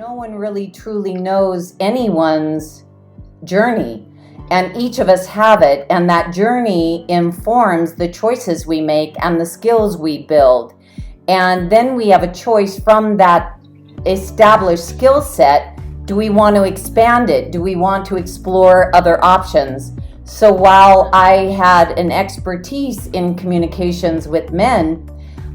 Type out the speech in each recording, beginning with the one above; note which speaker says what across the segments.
Speaker 1: No one really truly knows anyone's journey, and each of us have it, and that journey informs the choices we make and the skills we build. And then we have a choice from that established skill set. Do we want to expand it? Do we want to explore other options? So while I had an expertise in communications with men,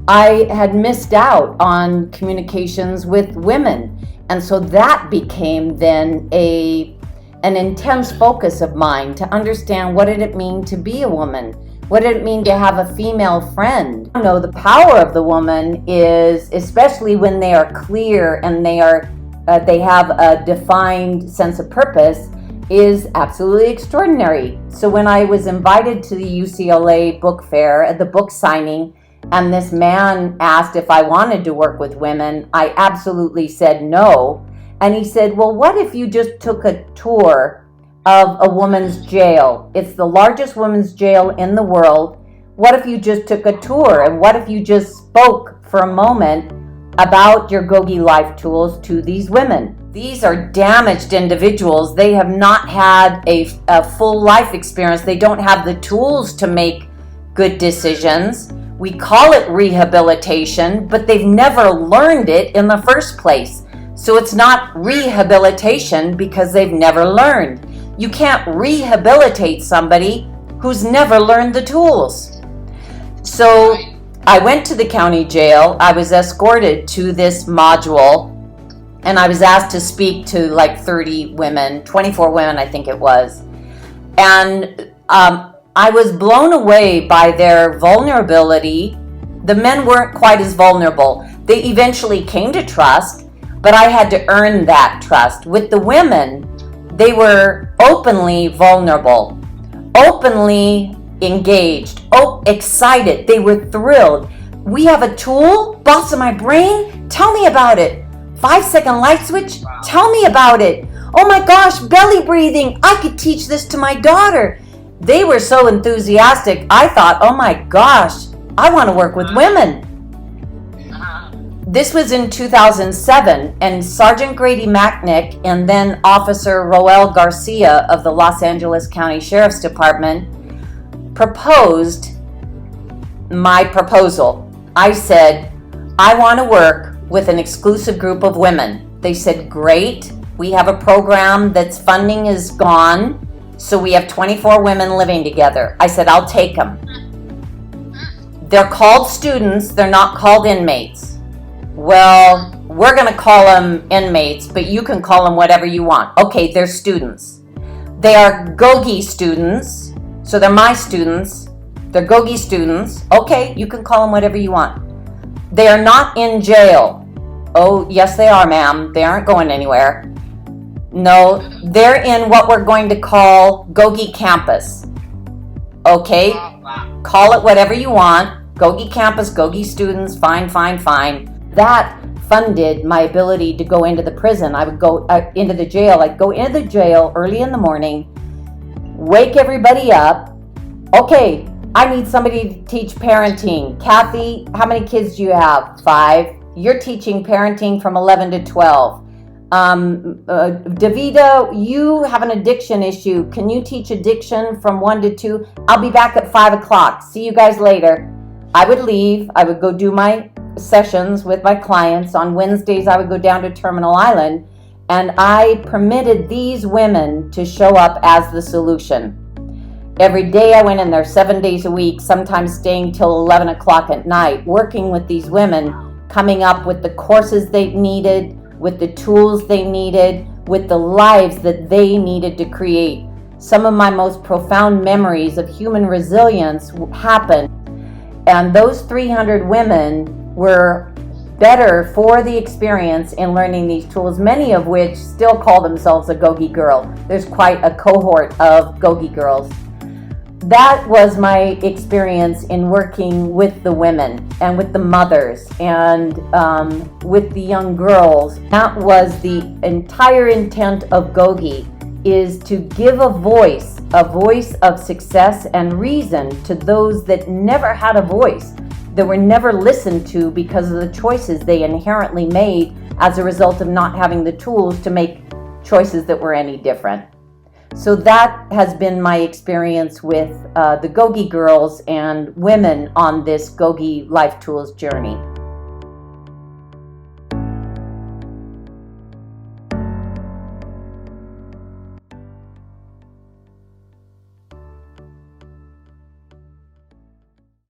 Speaker 1: I had missed out on communications with women. And so that became then an intense focus of mine to understand, what did it mean to be a woman? What did it mean to have a female friend? You know, the power of the woman is, especially when they are clear and they have a defined sense of purpose, is absolutely extraordinary. So when I was invited to the UCLA book fair at the book signing, and this man asked if I wanted to work with women, I absolutely said no. And he said, well, what if you just took a tour of a woman's jail? It's the largest women's jail in the world. What if you just took a tour? And what if you just spoke for a moment about your GOGI Life Tools to these women? These are damaged individuals. They have not had a full life experience. They don't have the tools to make good decisions. We call it rehabilitation, but they've never learned it in the first place. So it's not rehabilitation because they've never learned. You can't rehabilitate somebody who's never learned the tools. So I went to the county jail. I was escorted to this module, and I was asked to speak to like 30 women, 24 women, I think it was. And I was blown away by their vulnerability. The men weren't quite as vulnerable. They eventually came to trust, but I had to earn that trust. With the women, they were openly vulnerable, openly engaged, excited. They were thrilled. We have a tool, boss of my brain, tell me about it. 5-second light switch, tell me about it. Oh my gosh, belly breathing, I could teach this to my daughter. They were so enthusiastic. I thought, oh my gosh, I want to work with women. This was in 2007, and Sergeant Grady Macknick and then Officer Roel Garcia of the Los Angeles County Sheriff's Department proposed my proposal. I said, I want to work with an exclusive group of women. They said, great. We have a program that's funding is gone. So we have 24 women living together. I said, I'll take them. They're called students. They're not called inmates. Well, we're going to call them inmates, but you can call them whatever you want. Okay, they're students. They are GOGI students. So they're my students. They're GOGI students. Okay, you can call them whatever you want. They are not in jail. Oh, yes, they are, ma'am. They aren't going anywhere. No, they're in what we're going to call GOGI Campus. Okay, call it whatever you want. GOGI Campus, GOGI students, fine. That funded my ability to go into the prison. I would go into the jail. I'd go into the jail early in the morning, wake everybody up. Okay, I need somebody to teach parenting. Kathy, how many kids do you have? 5. You're teaching parenting from 11 to 12. Davida, you have an addiction issue. Can you teach addiction from 1 to 2? I'll be back at 5 o'clock. See you guys later. I would leave. I would go do my sessions with my clients. On Wednesdays, I would go down to Terminal Island, and I permitted these women to show up as the solution. Every day I went in there 7 days a week, sometimes staying till 11 o'clock at night, working with these women, coming up with the courses they needed, with the tools they needed, with the lives that they needed to create. Some of my most profound memories of human resilience happened, and those 300 women were better for the experience in learning these tools, many of which still call themselves a GOGI girl. There's quite a cohort of GOGI girls. That was my experience in working with the women and with the mothers and with the young girls. That was the entire intent of GOGI, is to give a voice of success and reason to those that never had a voice, that were never listened to because of the choices they inherently made as a result of not having the tools to make choices that were any different. So that has been my experience with the GOGI girls and women on this GOGI Life Tools journey.